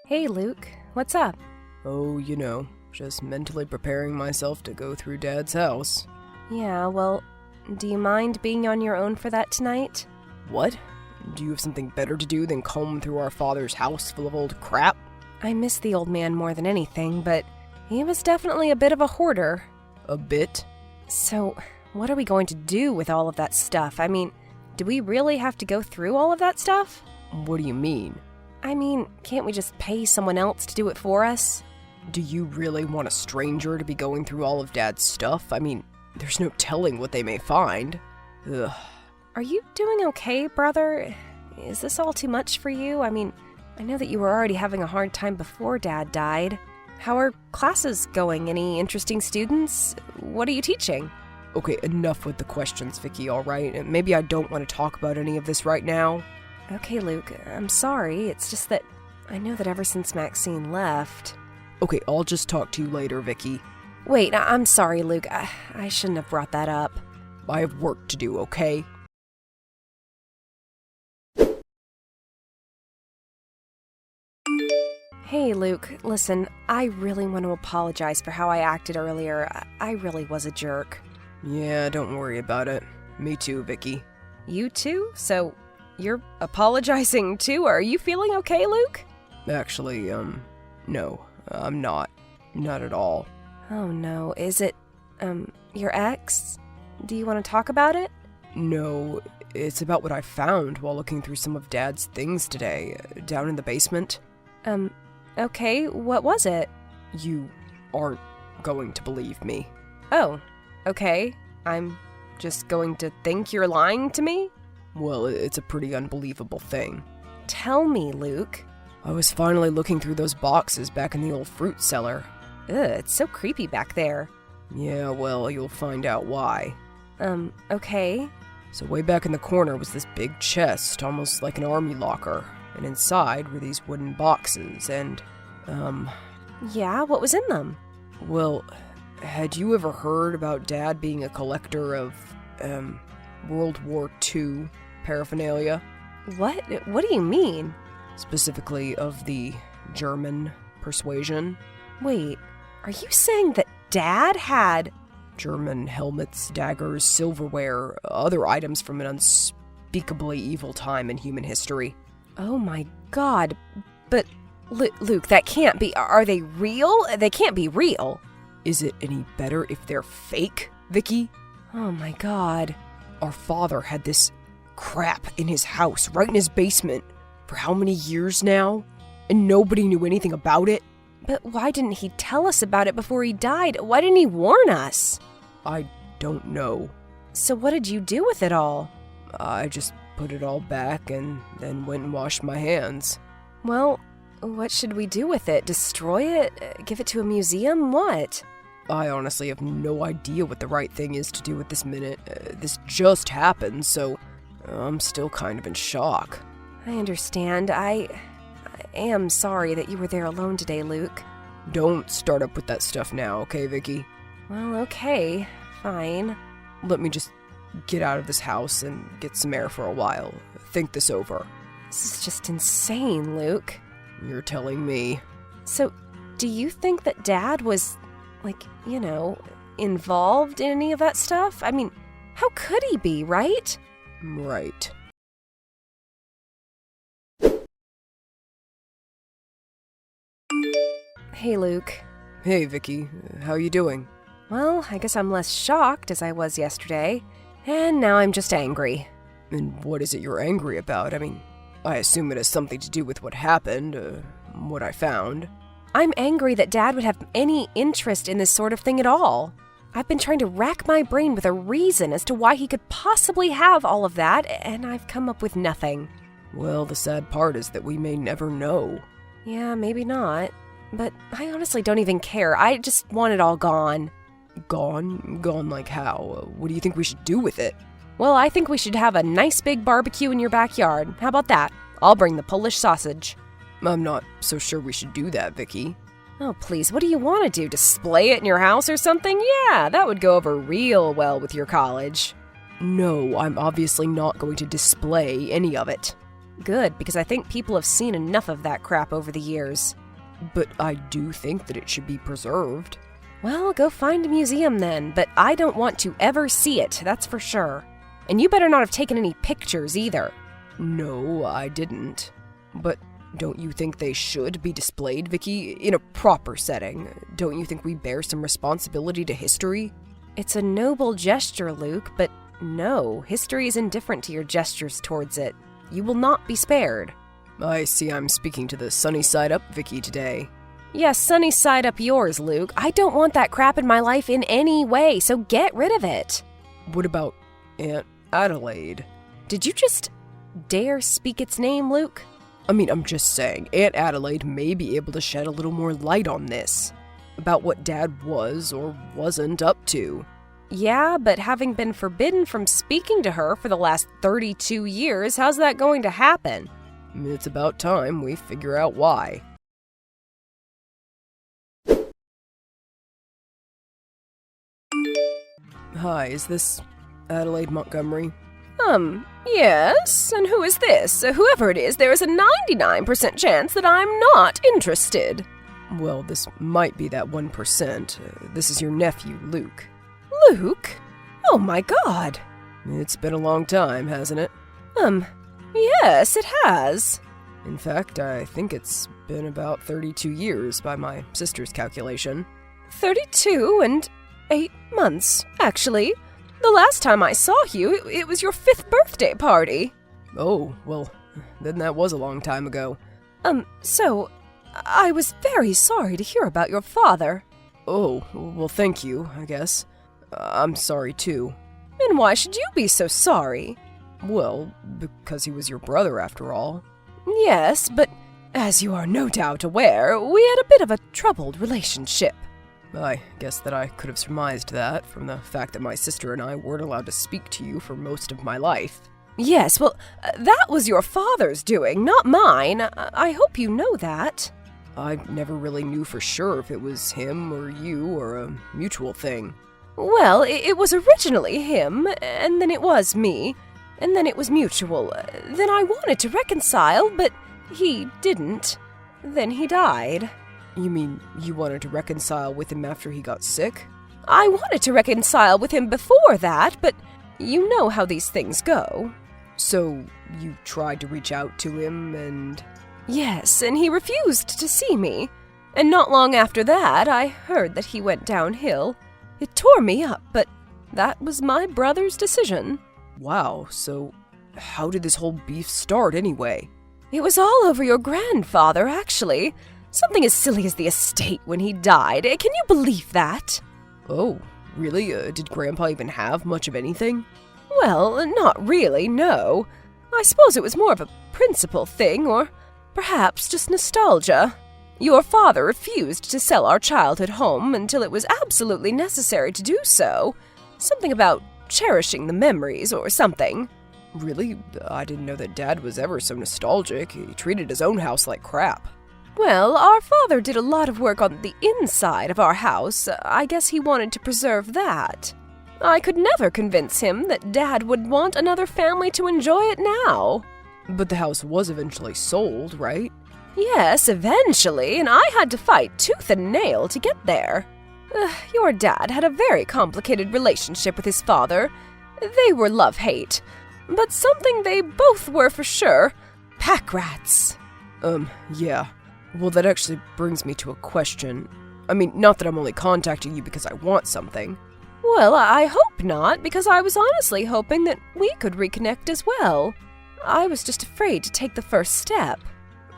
Hey, Luke. What's up? Oh, just mentally preparing myself to go through Dad's house. Yeah, well, do you mind being on your own for that tonight? What? Do you have something better to do than comb through our father's house full of old crap? I miss the old man more than anything, but he was definitely a bit of a hoarder. A bit? So, what are we going to do with all of that stuff? I mean, do we really have to go through all of that stuff? What do you mean? I mean, can't we just pay someone else to do it for us? Do you really want a stranger to be going through all of Dad's stuff? I mean, there's no telling what they may find. Ugh. Are you doing okay, brother? Is this all too much for you? I mean, I know that you were already having a hard time before Dad died. How are classes going? Any interesting students? What are you teaching? Okay, enough with the questions, Vicky, alright? Maybe I don't want to talk about any of this right now. Okay, Luke, I'm sorry. It's just that I know that ever since Maxine left... Okay, I'll just talk to you later, Vicky. Wait, I'm sorry, Luke. I shouldn't have brought that up. I have work to do, okay? Hey, Luke, listen, I really want to apologize for how I acted earlier. I really was a jerk. Yeah, don't worry about it. Me too, Vicky. You too? So, you're apologizing too? Are you feeling okay, Luke? Actually, no, I'm not. Not at all. Oh no, is it, your ex? Do you want to talk about it? No, it's about what I found while looking through some of Dad's things today, down in the basement. Okay, what was it? You aren't going to believe me. Oh, okay. I'm just going to think you're lying to me? Well, it's a pretty unbelievable thing. Tell me, Luke. I was finally looking through those boxes back in the old fruit cellar. Ugh, it's so creepy back there. Yeah, well, you'll find out why. Okay. So way back in the corner was this big chest, almost like an army locker. And inside were these wooden boxes, and, Yeah, what was in them? Well, had you ever heard about Dad being a collector of, World War II paraphernalia? What? What do you mean? Specifically of the German persuasion. Wait, are you saying that Dad had... German helmets, daggers, silverware, other items from an unspeakably evil time in human history. Oh my god, but Luke, that can't be... Are they real? They can't be real. Is it any better if they're fake, Vicky? Oh my god. Our father had this crap in his house, right in his basement, for how many years now? And nobody knew anything about it? But why didn't he tell us about it before he died? Why didn't he warn us? I don't know. So what did you do with it all? I just put it all back and then went and washed my hands. Well, what should we do with it? Destroy it? Give it to a museum? What? I honestly have no idea what the right thing is to do at this minute. This just happened, so I'm still kind of in shock. I understand. I am sorry that you were there alone today, Luke. Don't start up with that stuff now, okay, Vicky? Well, okay. Fine. Let me just get out of this house and get some air for a while. Think this over. This is just insane, Luke. You're telling me. So, do you think that Dad was, involved in any of that stuff? I mean, how could he be, right? Right. Hey, Luke. Hey, Vicky. How you doing? Well, I guess I'm less shocked as I was yesterday, and now I'm just angry. And what is it you're angry about? I mean, I assume it has something to do with what happened, what I found. I'm angry that Dad would have any interest in this sort of thing at all. I've been trying to rack my brain with a reason as to why he could possibly have all of that, and I've come up with nothing. Well, the sad part is that we may never know. Yeah, maybe not. But I honestly don't even care. I just want it all gone. Gone? Gone like how? What do you think we should do with it? Well, I think we should have a nice big barbecue in your backyard. How about that? I'll bring the Polish sausage. I'm not so sure we should do that, Vicky. Oh, please, what do you want to do? Display it in your house or something? Yeah, that would go over real well with your college. No, I'm obviously not going to display any of it. Good, because I think people have seen enough of that crap over the years. But I do think that it should be preserved. Well, go find a museum then, but I don't want to ever see it, that's for sure. And you better not have taken any pictures either. No, I didn't. But don't you think they should be displayed, Vicky, in a proper setting? Don't you think we bear some responsibility to history? It's a noble gesture, Luke, but no, history is indifferent to your gestures towards it. You will not be spared. I see I'm speaking to the sunny side up Vicky today. Yes, sunny side up yours, Luke. I don't want that crap in my life in any way, so get rid of it. What about Aunt Adelaide? Did you just dare speak its name, Luke? I mean, I'm just saying, Aunt Adelaide may be able to shed a little more light on this. About what Dad was or wasn't up to. Yeah, but having been forbidden from speaking to her for the last 32 years, how's that going to happen? It's about time we figure out why. Hi, is this Adelaide Montgomery? Yes, and who is this? Whoever it is, there is a 99% chance that I'm not interested. Well, this might be that 1%. This is your nephew, Luke. Luke? Oh my God. It's been a long time, hasn't it? Yes, it has. In fact, I think it's been about 32 years by my sister's calculation. 32 and 8 months, actually. The last time I saw you, it was your 5th birthday party. Oh, well, then that was a long time ago. So, I was very sorry to hear about your father. Oh, well, thank you, I guess. I'm sorry, too. And why should you be so sorry? Well, because he was your brother, after all. Yes, but as you are no doubt aware, we had a bit of a troubled relationship. I guess that I could have surmised that from the fact that my sister and I weren't allowed to speak to you for most of my life. Yes, well, that was your father's doing, not mine. I hope you know that. I never really knew for sure if it was him or you or a mutual thing. Well, it was originally him, and then it was me, and then it was mutual. Then I wanted to reconcile, but he didn't. Then he died. You mean you wanted to reconcile with him after he got sick? I wanted to reconcile with him before that, but you know how these things go. So you tried to reach out to him and... Yes, and he refused to see me. And not long after that, I heard that he went downhill. It tore me up, but that was my brother's decision. Wow, so how did this whole beef start anyway? It was all over your grandfather, actually. Something as silly as the estate when he died. Can you believe that? Oh, really? Did Grandpa even have much of anything? Well, not really, no. I suppose it was more of a principle thing, or perhaps just nostalgia. Your father refused to sell our childhood home until it was absolutely necessary to do so. Something about cherishing the memories or something. Really? I didn't know that Dad was ever so nostalgic. He treated his own house like crap. Well, our father did a lot of work on the inside of our house. I guess he wanted to preserve that. I could never convince him that Dad would want another family to enjoy it now. But the house was eventually sold, right? Yes, eventually, and I had to fight tooth and nail to get there. Your dad had a very complicated relationship with his father. They were love-hate. But something they both were for sure, pack rats. Yeah. Well, that actually brings me to a question. I mean, not that I'm only contacting you because I want something. Well, I hope not, because I was honestly hoping that we could reconnect as well. I was just afraid to take the first step.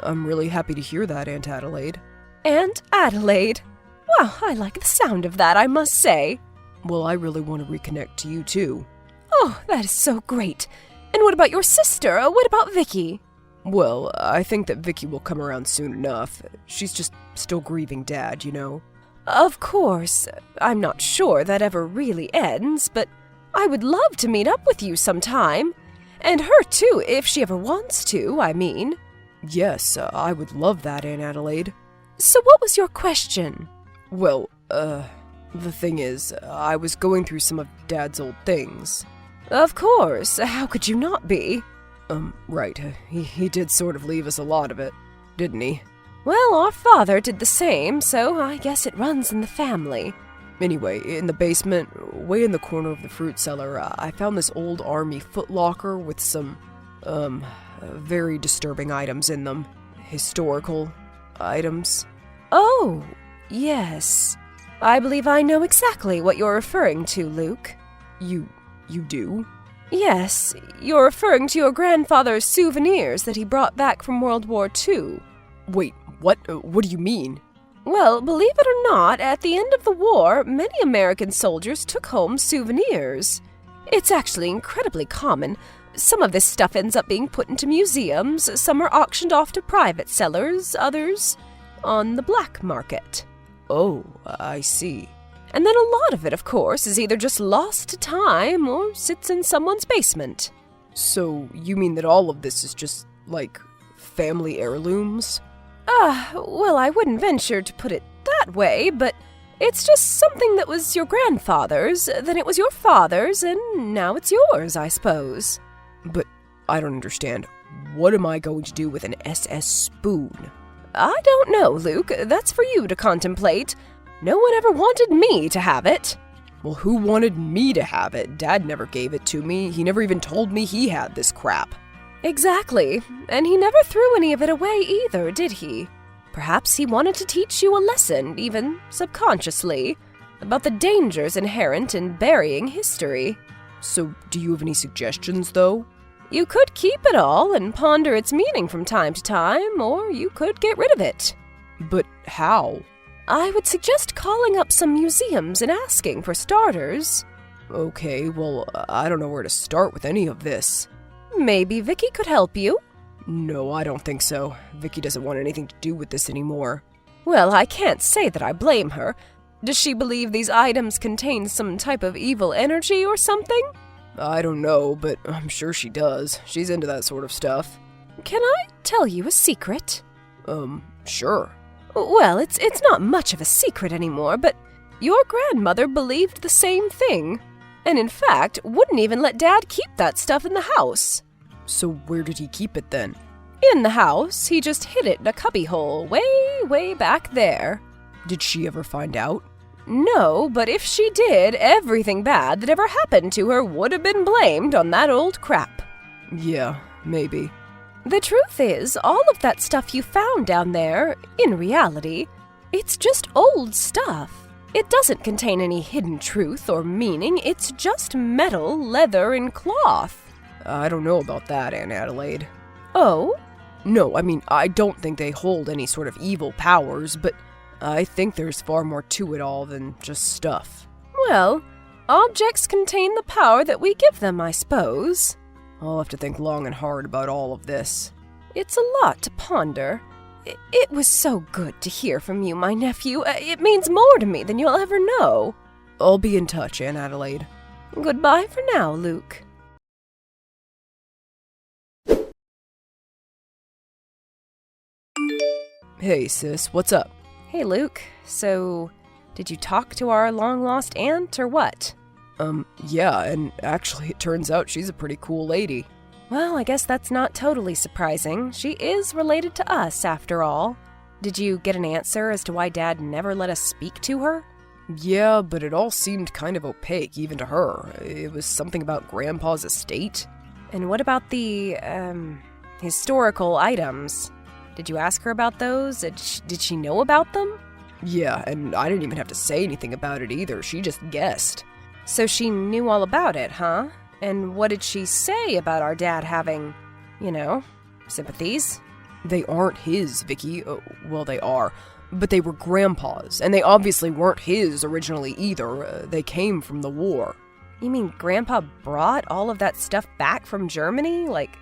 I'm really happy to hear that, Aunt Adelaide. Aunt Adelaide? Wow, I like the sound of that, I must say. Well, I really want to reconnect to you, too. Oh, that is so great. And what about your sister? What about Vicky? Well, I think that Vicky will come around soon enough. She's just still grieving Dad, you know? Of course. I'm not sure that ever really ends, but I would love to meet up with you sometime. And her too, if she ever wants to, I mean. Yes, I would love that, Aunt Adelaide. So what was your question? Well, the thing is, I was going through some of Dad's old things. Of course. How could you not be? Right. He did sort of leave us a lot of it, didn't he? Well, our father did the same, so I guess it runs in the family. Anyway, in the basement, way in the corner of the fruit cellar, I found this old army footlocker with some, very disturbing items in them. Historical items. Oh, yes. I believe I know exactly what you're referring to, Luke. You do? Yes, you're referring to your grandfather's souvenirs that he brought back from World War II. Wait, what? What do you mean? Well, believe it or not, at the end of the war, many American soldiers took home souvenirs. It's actually incredibly common. Some of this stuff ends up being put into museums, some are auctioned off to private sellers, others on the black market. Oh, I see. And then a lot of it, of course, is either just lost to time or sits in someone's basement. So, you mean that all of this is just, like, family heirlooms? Well, I wouldn't venture to put it that way, but it's just something that was your grandfather's, then it was your father's, and now it's yours, I suppose. But I don't understand. What am I going to do with an SS spoon? I don't know, Luke. That's for you to contemplate. No one ever wanted me to have it. Well, who wanted me to have it? Dad never gave it to me. He never even told me he had this crap. Exactly. And he never threw any of it away either, did he? Perhaps he wanted to teach you a lesson, even subconsciously, about the dangers inherent in burying history. So, do you have any suggestions, though? You could keep it all and ponder its meaning from time to time, or you could get rid of it. But how? I would suggest calling up some museums and asking for starters. Okay, well, I don't know where to start with any of this. Maybe Vicky could help you? No, I don't think so. Vicky doesn't want anything to do with this anymore. Well, I can't say that I blame her. Does she believe these items contain some type of evil energy or something? I don't know, but I'm sure she does. She's into that sort of stuff. Can I tell you a secret? Sure. Well, it's not much of a secret anymore, but your grandmother believed the same thing. And in fact, wouldn't even let Dad keep that stuff in the house. So where did he keep it then? In the house. He just hid it in a cubbyhole way back there. Did she ever find out? No, but if she did, everything bad that ever happened to her would have been blamed on that old crap. Yeah, maybe. The truth is, all of that stuff you found down there, in reality, it's just old stuff. It doesn't contain any hidden truth or meaning, it's just metal, leather, and cloth. I don't know about that, Aunt Adelaide. Oh? No, I mean, I don't think they hold any sort of evil powers, but I think there's far more to it all than just stuff. Well, objects contain the power that we give them, I suppose. I'll have to think long and hard about all of this. It's a lot to ponder. It was so good to hear from you, my nephew. It means more to me than you'll ever know. I'll be in touch, Aunt Adelaide. Goodbye for now, Luke. Hey, sis, what's up? Hey, Luke. So, did you talk to our long-lost aunt, or what? Yeah, and actually it turns out she's a pretty cool lady. Well, I guess that's not totally surprising. She is related to us, after all. Did you get an answer as to why Dad never let us speak to her? Yeah, but it all seemed kind of opaque, even to her. It was something about Grandpa's estate. And what about the, historical items? Did you ask her about those? Did she know about them? Yeah, and I didn't even have to say anything about it either. She just guessed. So she knew all about it, huh? And what did she say about our dad having, sympathies? They aren't his, Vicky. Well, they are. But they were Grandpa's, and they obviously weren't his originally either. They came from the war. You mean Grandpa brought all of that stuff back from Germany? Like,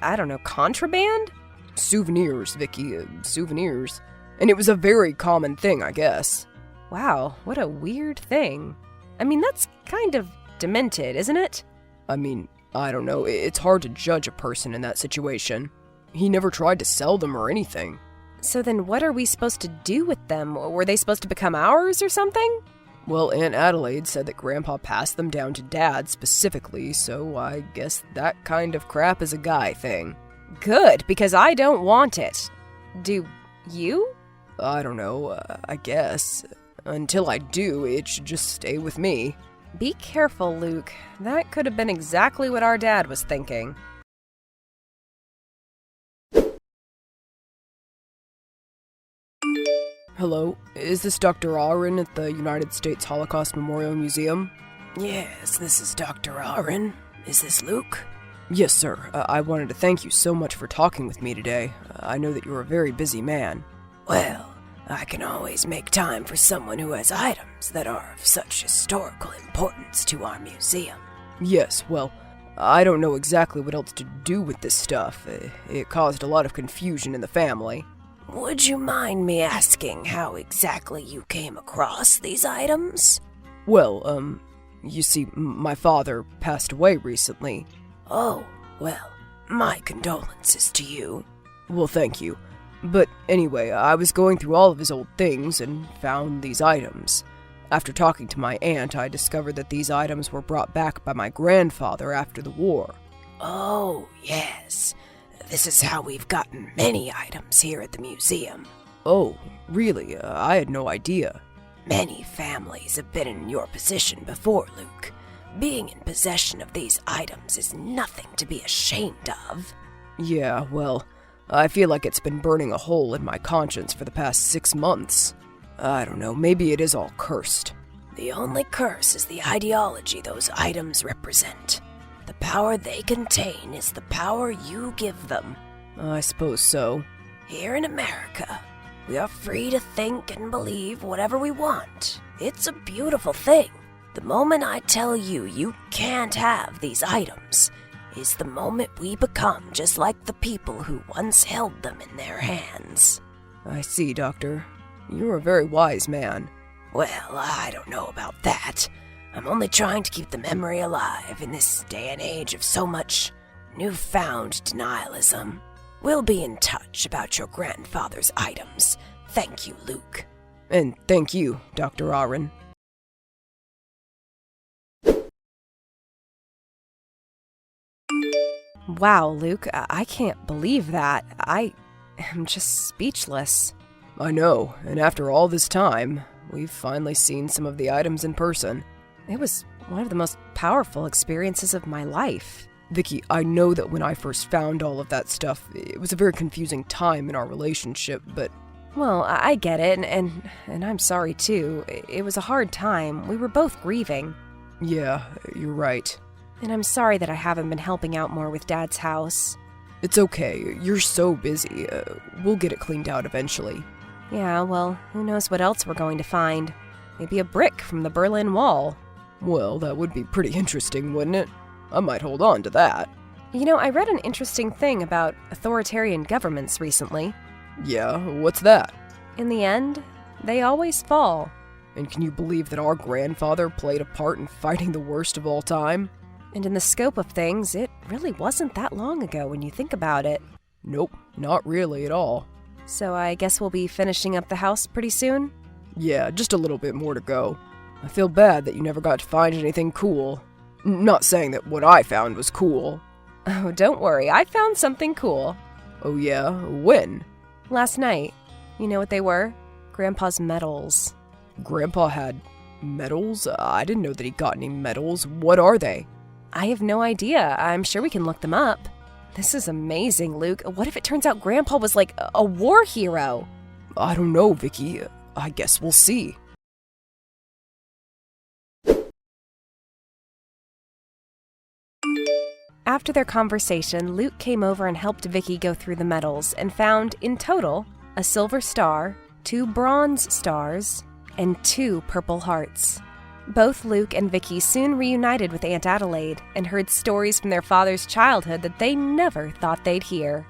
I don't know, contraband? Souvenirs, Vicky. Souvenirs. And it was a very common thing, I guess. Wow, what a weird thing. I mean, that's kind of demented, isn't it? I mean, I don't know. It's hard to judge a person in that situation. He never tried to sell them or anything. So then what are we supposed to do with them? Were they supposed to become ours or something? Well, Aunt Adelaide said that Grandpa passed them down to Dad specifically, so I guess that kind of crap is a guy thing. Good, because I don't want it. Do you? I don't know, I guess. Until I do, it should just stay with me. Be careful, Luke. That could have been exactly what our dad was thinking. Hello, is this Dr. Aaron at the United States Holocaust Memorial Museum? Yes, this is Dr. Aaron. Is this Luke? Yes, sir. I wanted to thank you so much for talking with me today. I know that you're a very busy man. Well, I can always make time for someone who has items that are of such historical importance to our museum. Yes, well, I don't know exactly what else to do with this stuff. It caused a lot of confusion in the family. Would you mind me asking how exactly you came across these items? Well, you see, my father passed away recently. Oh, well, my condolences to you. Well, thank you. But anyway, I was going through all of his old things and found these items. After talking to my aunt, I discovered that these items were brought back by my grandfather after the war. Oh, yes. This is how we've gotten many items here at the museum. Oh, really? I had no idea. Many families have been in your position before, Luke. Being in possession of these items is nothing to be ashamed of. Yeah, well, I feel like it's been burning a hole in my conscience for the past 6 months. I don't know, maybe it is all cursed. The only curse is the ideology those items represent. The power they contain is the power you give them. I suppose so. Here in America, we are free to think and believe whatever we want. It's a beautiful thing. The moment I tell you you can't have these items is the moment we become just like the people who once held them in their hands. I see, Doctor. You're a very wise man. Well, I don't know about that. I'm only trying to keep the memory alive in this day and age of so much newfound denialism. We'll be in touch about your grandfather's items. Thank you, Luke. And thank you, Dr. Aaron. Wow, Luke, I can't believe that. I am just speechless. I know, and after all this time, we've finally seen some of the items in person. It was one of the most powerful experiences of my life. Vicky, I know that when I first found all of that stuff, it was a very confusing time in our relationship, but... Well, I get it, and I'm sorry too. It was a hard time. We were both grieving. Yeah, you're right. And I'm sorry that I haven't been helping out more with Dad's house. It's okay, you're so busy. We'll get it cleaned out eventually. Yeah, well, who knows what else we're going to find. Maybe a brick from the Berlin Wall. Well, that would be pretty interesting, wouldn't it? I might hold on to that. You know, I read an interesting thing about authoritarian governments recently. Yeah, what's that? In the end, they always fall. And can you believe that our grandfather played a part in fighting the worst of all time? And in the scope of things, it really wasn't that long ago when you think about it. Nope, not really at all. So I guess we'll be finishing up the house pretty soon? Yeah, just a little bit more to go. I feel bad that you never got to find anything cool. Not saying that what I found was cool. Oh, don't worry, I found something cool. Oh yeah? When? Last night. You know what they were? Grandpa's medals. Grandpa had medals? I didn't know that he got any medals. What are they? I have no idea. I'm sure we can look them up. This is amazing, Luke. What if it turns out Grandpa was like a war hero? I don't know, Vicky. I guess we'll see. After their conversation, Luke came over and helped Vicky go through the medals and found, in total, a silver star, 2 bronze stars, and 2 purple hearts. Both Luke and Vicky soon reunited with Aunt Adelaide and heard stories from their father's childhood that they never thought they'd hear.